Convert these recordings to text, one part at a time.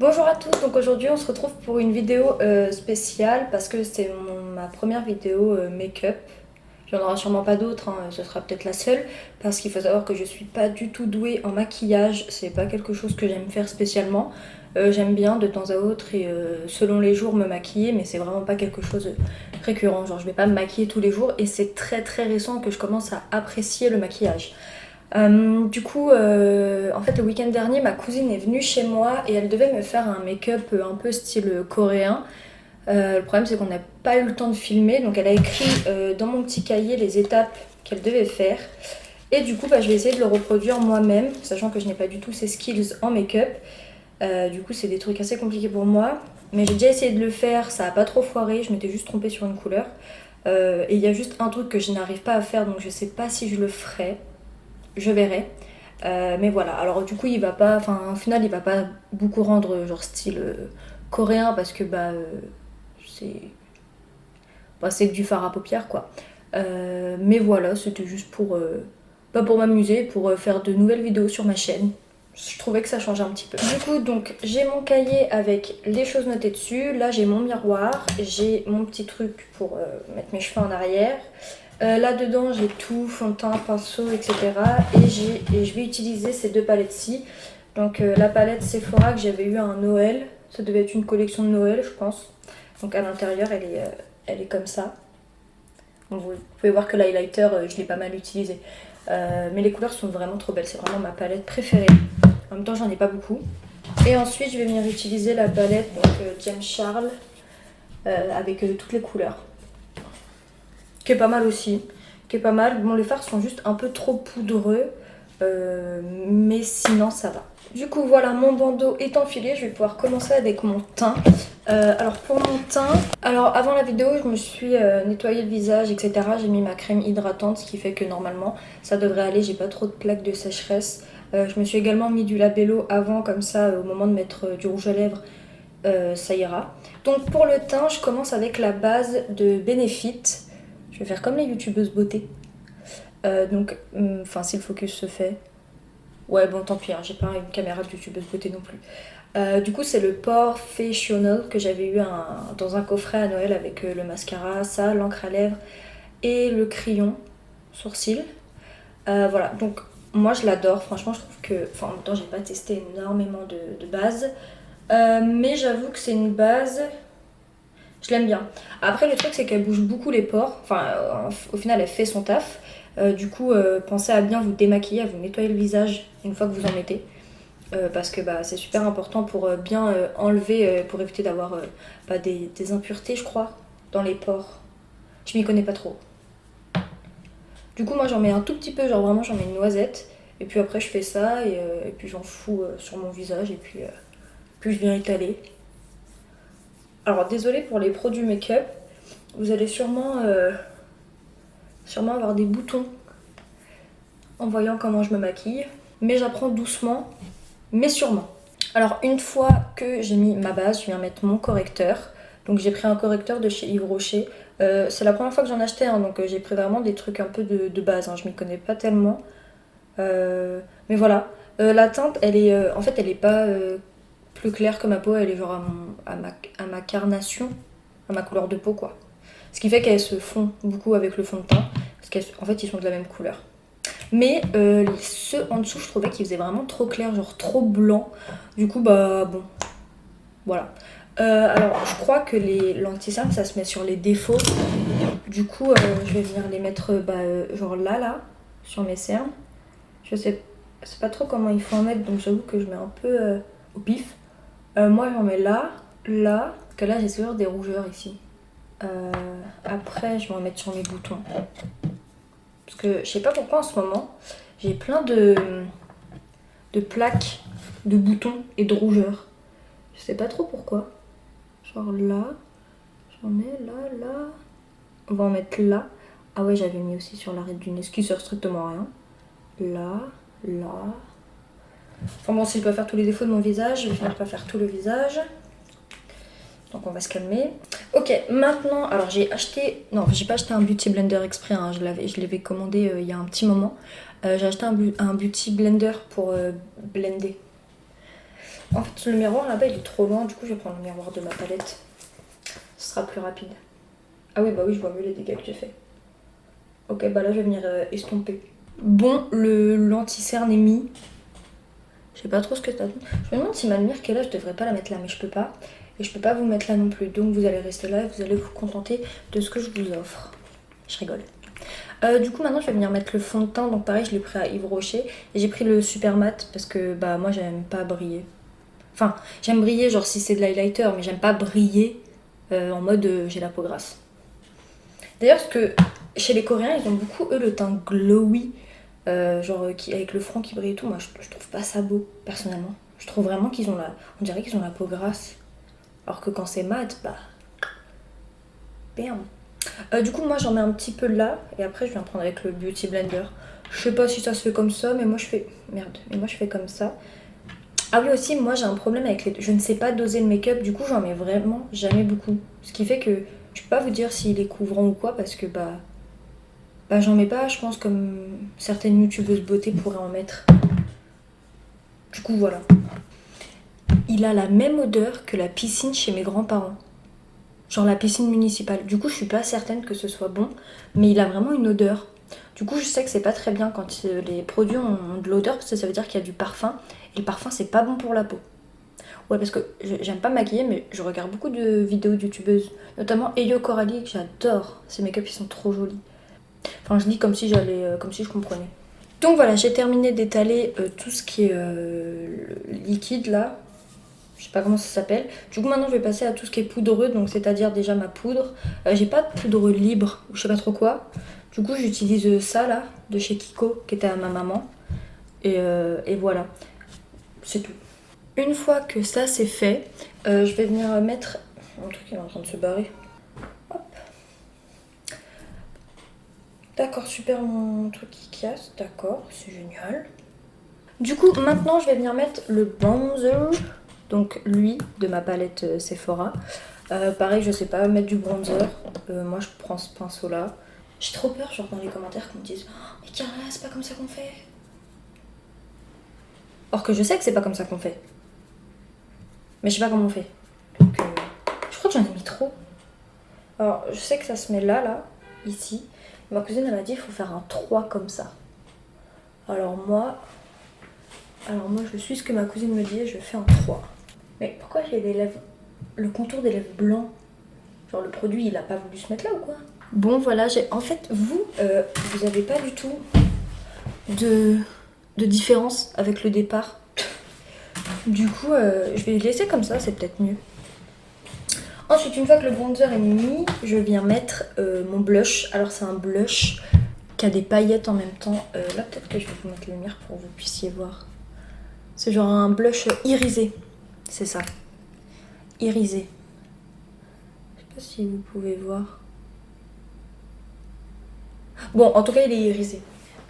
Bonjour à tous, donc aujourd'hui on se retrouve pour une vidéo spéciale parce que c'est ma première vidéo make-up. Il n'y en aura sûrement pas d'autres, hein, ce sera peut-être la seule parce qu'il faut savoir que je suis pas du tout douée en maquillage, c'est pas quelque chose que j'aime faire spécialement. J'aime bien de temps à autre et selon les jours me maquiller, mais c'est vraiment pas quelque chose de récurrent, genre je vais pas me maquiller tous les jours et c'est très récent que je commence à apprécier le maquillage. En fait, le week-end dernier, ma cousine est venue chez moi et elle devait me faire un make-up un peu style coréen. Le problème, c'est qu'on n'a pas eu le temps de filmer, donc elle a écrit dans mon petit cahier les étapes qu'elle devait faire. Et du coup, je vais essayer de le reproduire moi-même, sachant que je n'ai pas du tout ces skills en make-up. Du coup, c'est des trucs assez compliqués pour moi. Mais j'ai déjà essayé de le faire, ça a pas trop foiré, je m'étais juste trompée sur une couleur. Et il y a juste un truc que je n'arrive pas à faire, donc je sais pas si je le ferai. Je verrai. Mais voilà, alors du coup il va pas, enfin au final il va pas beaucoup rendre genre style coréen parce que c'est c'est que du fard à paupières quoi. Mais voilà, c'était juste pour pas pour m'amuser, pour faire de nouvelles vidéos sur ma chaîne. Je trouvais que ça changeait un petit peu. Du coup donc j'ai mon cahier avec les choses notées dessus. Là j'ai mon miroir, j'ai mon petit truc pour mettre mes cheveux en arrière. Là-dedans, j'ai tout, fond de teint, pinceau, etc. Et je vais utiliser ces deux palettes-ci. Donc la palette Sephora que j'avais eu à un Noël. Ça devait être une collection de Noël, je pense. Donc à l'intérieur, elle est comme ça. Donc, vous pouvez voir que l'highlighter, je l'ai pas mal utilisé. Mais les couleurs sont vraiment trop belles. C'est vraiment ma palette préférée. En même temps, j'en ai pas beaucoup. Et ensuite, je vais venir utiliser la palette James Charles avec toutes les couleurs. Qui est pas mal aussi, qui est pas mal. Bon, les fards sont juste un peu trop poudreux, mais sinon ça va. Du coup, voilà, mon bandeau est enfilé, je vais pouvoir commencer avec mon teint. Alors pour mon teint, alors avant la vidéo, je me suis nettoyé le visage, etc. J'ai mis ma crème hydratante, ce qui fait que normalement ça devrait aller, j'ai pas trop de plaques de sécheresse. Je me suis également mis du labello avant, comme ça au moment de mettre du rouge à lèvres, ça ira. Donc pour le teint, je commence avec la base de Benefit. Je vais faire comme les youtubeuses beauté. Si le focus se fait. Ouais, bon, tant pis, hein, j'ai pas une caméra de youtubeuse beauté non plus. Du coup, c'est le Porefessional que j'avais eu dans un coffret à Noël avec le mascara, ça, l'encre à lèvres et le crayon sourcil. Voilà, donc moi je l'adore. Franchement, je trouve que. Enfin, en même temps, j'ai pas testé énormément de bases. Mais j'avoue que c'est une base. Je l'aime bien. Après, le truc, c'est qu'elle bouge beaucoup les pores. Enfin, au final, elle fait son taf. Pensez à bien vous démaquiller, à vous nettoyer le visage une fois que vous en mettez. Parce que c'est super important pour bien enlever, pour éviter d'avoir des impuretés, je crois, dans les pores. Je m'y connais pas trop. Du coup, moi, j'en mets un tout petit peu, genre vraiment, j'en mets une noisette. Et puis après, je fais ça et puis j'en fous sur mon visage. Et puis je viens étaler. Alors désolée pour les produits make-up, vous allez sûrement avoir des boutons en voyant comment je me maquille. Mais j'apprends doucement, mais sûrement. Alors une fois que j'ai mis ma base, je viens mettre mon correcteur. Donc j'ai pris un correcteur de chez Yves Rocher. C'est la première fois que j'en achetais, hein, donc j'ai pris vraiment des trucs un peu de base. Hein, je m'y connais pas tellement. Mais voilà. La teinte, elle est pas plus claire que ma peau, elle est genre à ma carnation, à ma couleur de peau quoi. Ce qui fait qu'elles se font beaucoup avec le fond de teint, parce qu'en fait ils sont de la même couleur. Mais ceux en dessous, je trouvais qu'ils faisaient vraiment trop clair, genre trop blanc. Du coup, bon, voilà. Alors, je crois que les lentilles ça se met sur les défauts. Du coup, je vais venir les mettre genre là, sur mes cernes. Je sais pas trop comment il faut en mettre, donc j'avoue que je mets un peu au pif. Moi, j'en mets là, parce que là, j'ai toujours des rougeurs ici. Après, je vais en mettre sur mes boutons. Parce que je sais pas pourquoi en ce moment, j'ai plein de plaques, de boutons et de rougeurs. Je sais pas trop pourquoi. Genre là, j'en ai là. On va en mettre là. Ah ouais, j'avais mis aussi sur l'arrêt du nez, ce qui sert strictement à rien. Là. Enfin bon, si je dois faire tous les défauts de mon visage, je vais finir par faire tout le visage. Donc on va se calmer. Ok, maintenant, alors j'ai pas acheté un beauty blender exprès, hein, je l'avais commandé il y a un petit moment. J'ai acheté un beauty blender pour blender. En fait, le miroir là-bas il est trop loin, du coup je vais prendre le miroir de ma palette. Ce sera plus rapide. Ah oui, bah oui, je vois mieux les dégâts que j'ai fait. Ok, bah là je vais venir estomper. Bon, le l'anti-cerne est mis. Je sais pas trop ce que ça donne. Je me demande si ma lumière qui est là, je devrais pas la mettre là, mais je peux pas. Et je peux pas vous mettre là non plus. Donc vous allez rester là et vous allez vous contenter de ce que je vous offre. Je rigole. Du coup maintenant je vais venir mettre le fond de teint. Donc pareil, je l'ai pris à Yves Rocher. Et j'ai pris le super mat parce que bah moi j'aime pas briller. Enfin, j'aime briller genre si c'est de l'highlighter, mais j'aime pas briller en mode j'ai la peau grasse. D'ailleurs, parce que chez les Coréens, ils ont beaucoup, eux, le teint glowy, avec le front qui brille et tout. Moi, je trouve pas ça beau, personnellement. Je trouve vraiment qu'ils ont on dirait qu'ils ont la peau grasse. Alors que quand c'est mat, bah... Bam. Du coup, moi, j'en mets un petit peu là. Et après, je viens prendre avec le Beauty Blender. Je sais pas si ça se fait comme ça, mais moi, je fais... Merde. Mais moi, je fais comme ça. Ah oui, aussi, moi, j'ai un problème avec les... Je ne sais pas doser le make-up. Du coup, j'en mets vraiment jamais beaucoup. Ce qui fait que je peux pas vous dire s'il est couvrant ou quoi, parce que, bah j'en mets pas, je pense, comme certaines youtubeuses beauté pourraient en mettre. Du coup, voilà. Il a la même odeur que la piscine chez mes grands-parents. Genre la piscine municipale. Du coup, je suis pas certaine que ce soit bon, mais il a vraiment une odeur. Du coup, je sais que c'est pas très bien quand les produits ont de l'odeur, parce que ça veut dire qu'il y a du parfum. Et le parfum, c'est pas bon pour la peau. Ouais, parce que j'aime pas me maquiller, mais je regarde beaucoup de vidéos de youtubeuses. Notamment Eyo Coralie, que j'adore. Ses make-up, ils sont trop jolis. Enfin, je dis comme si comme si je comprenais. Donc voilà, j'ai terminé d'étaler tout ce qui est liquide là. Je sais pas comment ça s'appelle. Du coup, maintenant, je vais passer à tout ce qui est poudreux, donc c'est-à-dire déjà ma poudre. J'ai pas de poudre libre ou je sais pas trop quoi. Du coup, j'utilise ça là, de chez Kiko, qui était à ma maman. Et voilà, c'est tout. Une fois que ça c'est fait, je vais venir mettre... Mon truc il est en train de se barrer. D'accord, super, mon truc qui casse, d'accord, c'est génial. Du coup, maintenant, je vais venir mettre le bronzer, donc lui, de ma palette Sephora. Pareil, je sais pas mettre du bronzer, moi je prends ce pinceau-là. J'ai trop peur, genre dans les commentaires, qu'on me dise oh, mais Carla, c'est pas comme ça qu'on fait. Or que je sais que c'est pas comme ça qu'on fait. Mais je sais pas comment on fait. Donc, je crois que j'en ai mis trop. Alors, je sais que ça se met là, ici. Ma cousine elle m'a dit qu'il faut faire un 3 comme ça. Alors moi je suis ce que ma cousine me dit et je fais un 3. Mais pourquoi j'ai les lèvres, le contour des lèvres blancs? Genre le produit il a pas voulu se mettre là ou quoi? Bon voilà, en fait vous avez pas du tout de différence avec le départ. Du coup je vais laisser comme ça, c'est peut-être mieux. Ensuite, une fois que le bronzer est mis, je viens mettre mon blush. Alors c'est un blush qui a des paillettes en même temps. Là peut-être que je vais vous mettre la lumière pour que vous puissiez voir. C'est genre un blush irisé. C'est ça. Irisé. Je sais pas si vous pouvez voir. Bon, en tout cas il est irisé.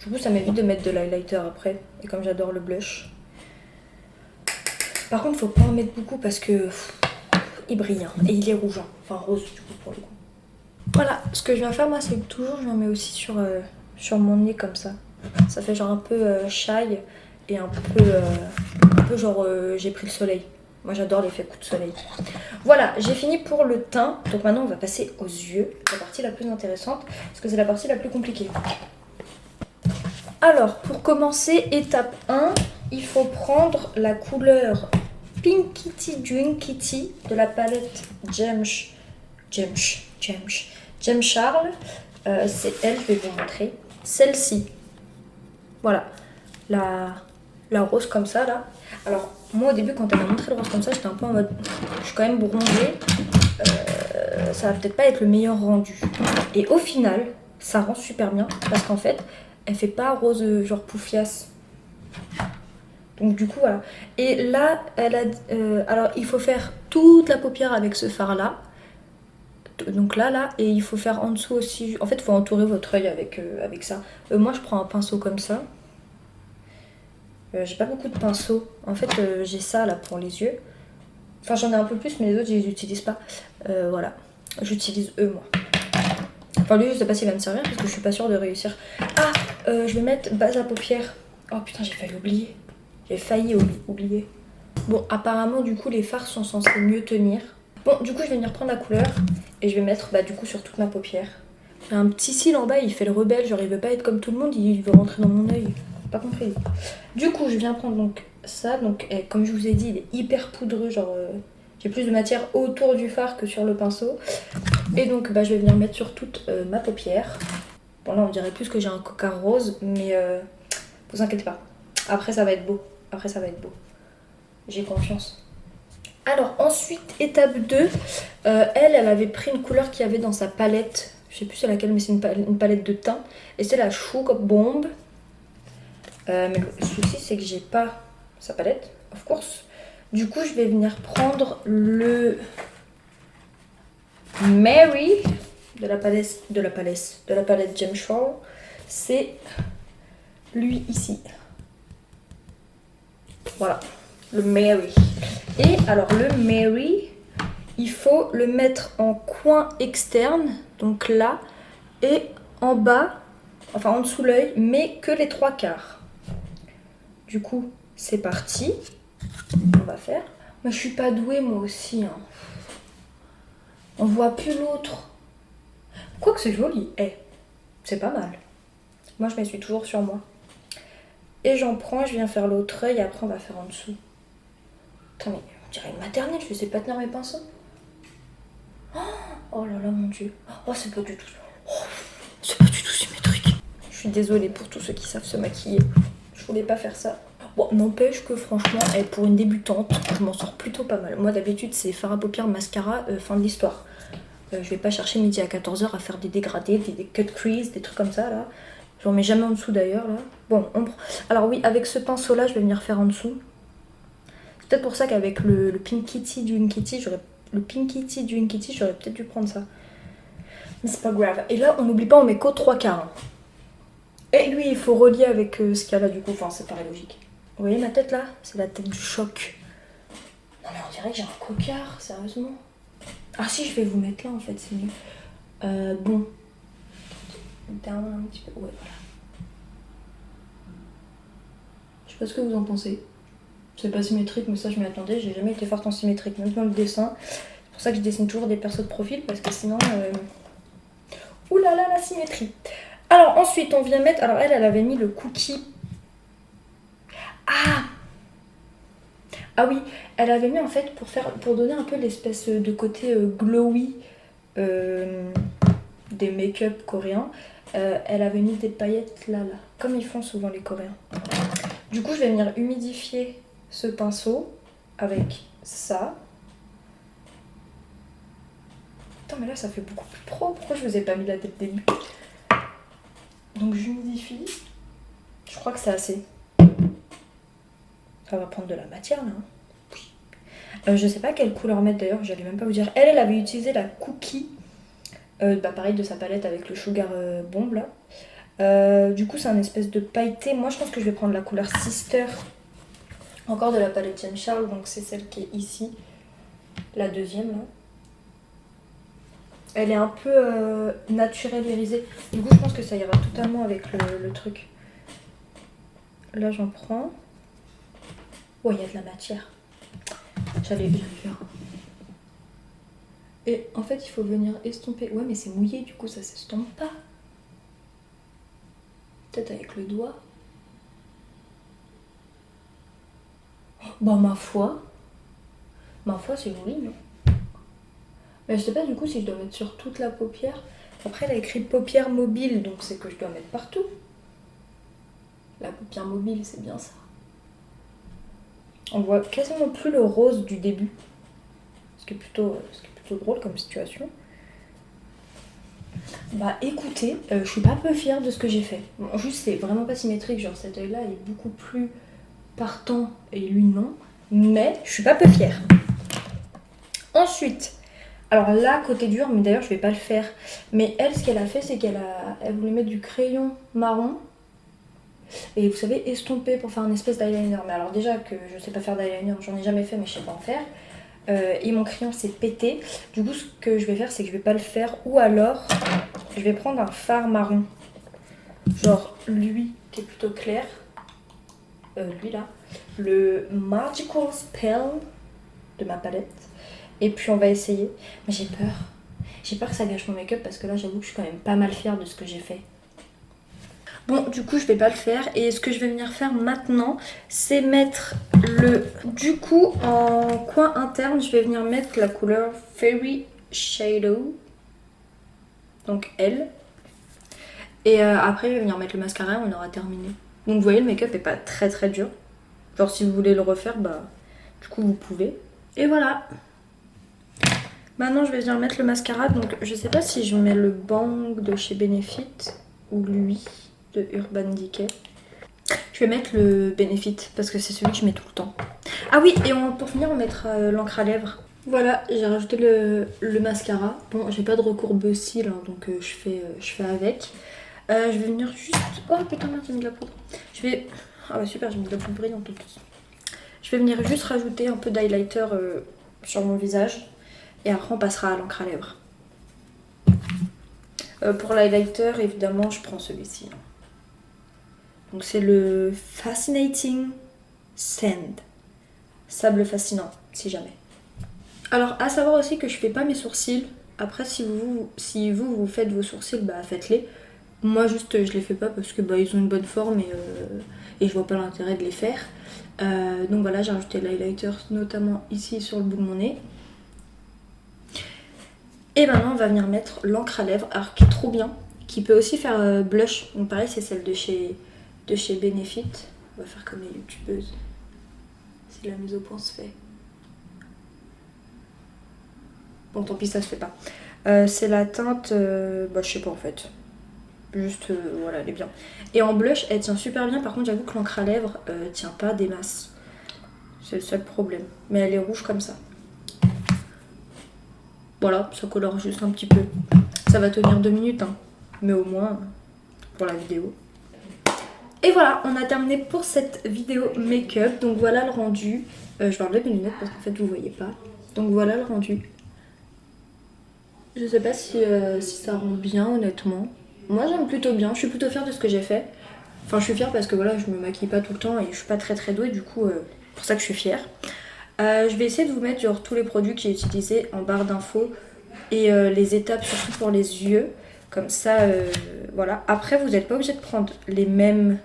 Du coup ça m'évite de mettre de l'highlighter après. Et comme j'adore le blush. Par contre faut pas en mettre beaucoup parce que... il brille hein, et il est rougeant, enfin rose du coup pour le coup. Voilà, ce que je viens faire moi c'est que toujours je m'en mets aussi sur mon nez comme ça. Ça fait genre un peu shy et un peu genre j'ai pris le soleil. Moi j'adore l'effet coup de soleil. Voilà, j'ai fini pour le teint. Donc maintenant on va passer aux yeux, la partie la plus intéressante parce que c'est la partie la plus compliquée. Alors pour commencer, étape 1, il faut prendre la couleur Pink Kitty Dream Kitty de la palette Gem Charles. C'est elle, je vais vous montrer. Celle-ci. Voilà. La rose comme ça là. Alors moi au début quand elle m'a montré le rose comme ça, j'étais un peu en mode je suis quand même bronzée. Ça va peut-être pas être le meilleur rendu. Et au final, ça rend super bien parce qu'en fait, elle fait pas rose genre poufiasse. Donc du coup voilà. Et là, alors il faut faire toute la paupière avec ce fard là. Donc là, et il faut faire en dessous aussi. En fait, il faut entourer votre œil avec ça. Moi, je prends un pinceau comme ça. J'ai pas beaucoup de pinceaux. En fait, j'ai ça là pour les yeux. Enfin, j'en ai un peu plus, mais les autres, je les utilise pas. Voilà. J'utilise eux, moi. Enfin, lui, je sais pas s'il va me servir parce que je suis pas sûre de réussir. Ah, je vais mettre base à paupières. Oh putain, j'ai failli oublier. J'ai failli oublier. Bon, apparemment, du coup, les fards sont censés mieux tenir. Bon, du coup, je vais venir prendre la couleur et je vais mettre bah, du coup sur toute ma paupière. Il y a un petit cil en bas, il fait le rebelle, genre il veut pas être comme tout le monde, il veut rentrer dans mon œil. Pas compris. Du coup, je viens prendre donc ça. Donc, comme je vous ai dit, il est hyper poudreux, genre j'ai plus de matière autour du fard que sur le pinceau. Et donc, bah, je vais venir mettre sur toute ma paupière. Bon, là, on dirait plus que j'ai un coca rose, mais vous inquiétez pas. Après, ça va être beau. Après, ça va être beau. J'ai confiance. Alors ensuite, étape 2, elle avait pris une couleur qu'il y avait dans sa palette. Je sais plus c'est laquelle, mais c'est une palette de teint. Et c'est la Sugar Bomb. Mais le souci, c'est que j'ai pas sa palette, of course. Du coup, je vais venir prendre le Mary de la palette Gem Shore. C'est lui ici. Voilà, le Mary. Et alors le Mary, il faut le mettre en coin externe, donc là, et en bas, enfin en dessous l'œil, mais que les 3/4. Du coup, c'est parti. On va faire. Mais je suis pas douée moi aussi. Hein. On voit plus l'autre. Quoique c'est joli. C'est pas mal. Moi je m'essuie toujours sur moi. Et j'en prends, je viens faire l'autre œil, et après on va faire en dessous. Attends, mais on dirait une maternelle, je sais pas tenir mes pinceaux. Oh là là, mon dieu. Oh, c'est pas du tout. Oh, c'est pas du tout symétrique. Je suis désolée pour tous ceux qui savent se maquiller. Je voulais pas faire ça. Bon, n'empêche que franchement, pour une débutante, je m'en sors plutôt pas mal. Moi d'habitude, c'est fard à paupières, mascara, fin de l'histoire. Je vais pas chercher midi à 14h à faire des dégradés, des cut crease, des trucs comme ça là. J'en mets jamais en dessous d'ailleurs là. Bon, alors oui, avec ce pinceau là, je vais venir faire en dessous. C'est peut-être pour ça qu'avec le Pink Kitty du Inkitty, j'aurais peut-être dû prendre ça. Mais c'est pas grave. Et là, on n'oublie pas, on met qu'au 3/4. Hein. Et lui, il faut relier avec ce qu'il y a là du coup. Enfin, c'est pareil logique. Vous voyez ma tête là? C'est la tête du choc. Non mais on dirait que j'ai un cocard, sérieusement. Ah si, je vais vous mettre là en fait, c'est mieux. Bon. Down un petit peu. Ouais, voilà. Je sais pas ce que vous en pensez. C'est pas symétrique, mais ça je m'y attendais. J'ai jamais été forte en symétrique, même dans le dessin. C'est pour ça que je dessine toujours des persos de profil, parce que sinon... Ouh là là, la symétrie. Alors ensuite, on vient mettre... Alors elle avait mis le cookie. Ah oui, elle avait mis en fait pour donner un peu l'espèce de côté glowy des make-up coréens. Elle avait mis des paillettes là, comme ils font souvent les Coréens. Du coup, je vais venir humidifier ce pinceau avec ça. Attends, mais là, ça fait beaucoup plus pro. Pourquoi je vous ai pas mis là dès le début? Donc, j'humidifie. Je crois que c'est assez. Ça va prendre de la matière, là. Je sais pas quelle couleur mettre, d'ailleurs. J'allais même pas vous dire. Elle avait utilisé la Cookie. Pareil, de sa palette avec le Sugar Bomb, là. Du coup, c'est un espèce de pailleté. Moi, je pense que je vais prendre la couleur Sister. Encore de la palette Jean Charles. Donc, c'est celle qui est ici. La deuxième, là. Elle est un peu naturelle irisée. Du coup, je pense que ça ira totalement avec le truc. Là, j'en prends. Oh, il y a de la matière. J'allais bien faire. Et en fait, il faut venir estomper. Ouais, mais c'est mouillé, du coup, ça s'estompe pas. Peut-être avec le doigt. Bah, ma foi, c'est joli, non? Mais je sais pas du coup si je dois mettre sur toute la paupière. Après, elle a écrit paupière mobile, donc c'est que je dois mettre partout. La paupière mobile, c'est bien ça. On voit quasiment plus le rose du début. Ce qui est plutôt drôle comme situation. Bah écoutez, je suis pas peu fière de ce que j'ai fait. Bon, juste, c'est vraiment pas symétrique. Genre, cet œil-là est beaucoup plus partant et lui non. Mais je suis pas peu fière. Ensuite... Alors là, côté dur, mais d'ailleurs je vais pas le faire. Mais elle, ce qu'elle a fait, c'est qu'elle voulait mettre du crayon marron. Et vous savez, estomper pour faire une espèce d'eyeliner. Mais alors déjà que je sais pas faire d'eyeliner, j'en ai jamais fait, mais je sais pas en faire. Et mon crayon s'est pété. Du coup, ce que je vais faire, c'est que je vais pas le faire. Ou alors, je vais prendre un fard marron. Genre lui, qui est plutôt clair. lui là, le Magical Spell de ma palette. Et puis on va essayer. Mais j'ai peur. J'ai peur que ça gâche mon make-up parce que là j'avoue que je suis quand même pas mal fière de ce que j'ai fait. Bon, du coup je vais pas le faire. Et ce que je vais venir faire maintenant, c'est mettre le... Du coup, en coin interne, je vais venir mettre la couleur Fairy Shadow. Donc elle. Et après je vais venir mettre le mascara et on aura terminé. Donc vous voyez, le make-up est pas très très dur. Genre si vous voulez le refaire, bah du coup vous pouvez. Et voilà. Maintenant je vais venir mettre le mascara. Donc je sais pas si je mets le Bang de chez Benefit ou lui de Urban Decay. Je vais mettre le Benefit parce que c'est celui que je mets tout le temps. Ah oui, et pour finir on mettra l'encre à lèvres. Voilà, j'ai rajouté le mascara. Bon, j'ai pas de recourbe cils, hein, donc je fais avec. Je vais venir juste... Oh putain merde, j'ai mis de la poudre. Ah bah super, j'ai mis de la poudre brillante en plus. Je vais venir juste rajouter un peu d'highlighter sur mon visage. Et après on passera à l'encre à lèvres. Pour l'highlighter, évidemment, je prends celui-ci. Donc c'est le Fascinating Sand. Sable fascinant, si jamais. Alors à savoir aussi que je fais pas mes sourcils. Après si vous faites vos sourcils, bah faites-les. Moi juste je les fais pas parce que bah, ils ont une bonne forme et je vois pas l'intérêt de les faire. Donc voilà, j'ai rajouté l'highlighter notamment ici sur le bout de mon nez. Et maintenant on va venir mettre l'encre à lèvres, alors qui est trop bien, qui peut aussi faire blush. Donc pareil c'est celle de chez Benefit. On va faire comme les youtubeuses. Si la mise au point se fait. Bon tant pis ça se fait pas. C'est la teinte, bah je sais pas en fait. Juste voilà, elle est bien. Et en blush elle tient super bien, par contre j'avoue que l'encre à lèvres tient pas des masses. C'est le seul problème. Mais elle est rouge comme ça. Voilà, ça colore juste un petit peu. Ça va tenir 2 minutes, hein. Mais au moins pour la vidéo. Et voilà, on a terminé pour cette vidéo make-up. Donc voilà le rendu. Je vais enlever mes lunettes parce qu'en fait vous voyez pas. Donc voilà le rendu. Je sais pas si ça rend bien honnêtement. Moi j'aime plutôt bien, je suis plutôt fière de ce que j'ai fait. Enfin je suis fière parce que voilà, je me maquille pas tout le temps et je suis pas très très douée, du coup pour ça que je suis fière. Je vais essayer de vous mettre genre, tous les produits que j'ai utilisés en barre d'infos et les étapes surtout pour les yeux. Comme ça, voilà. Après vous n'êtes pas obligé de prendre les mêmes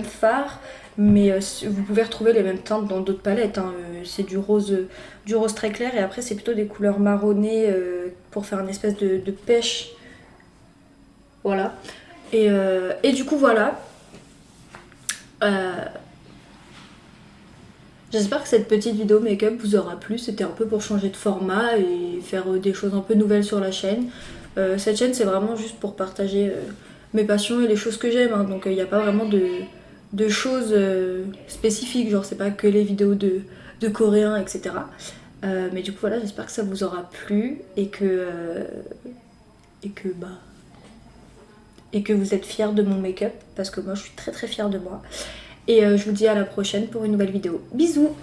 fards, mais vous pouvez retrouver les mêmes teintes dans d'autres palettes, hein. C'est du rose très clair et après c'est plutôt des couleurs marronnées pour faire une espèce de pêche. Voilà. Et du coup voilà. J'espère que cette petite vidéo make-up vous aura plu. C'était un peu pour changer de format et faire des choses un peu nouvelles sur la chaîne. Cette chaîne c'est vraiment juste pour partager mes passions et les choses que j'aime, hein. Donc il n'y a pas vraiment de choses spécifiques, genre c'est pas que les vidéos de coréens, etc. Mais du coup voilà, j'espère que ça vous aura plu et que vous êtes fiers de mon make-up parce que moi je suis très très fière de moi. Et je vous dis à la prochaine pour une nouvelle vidéo. Bisous!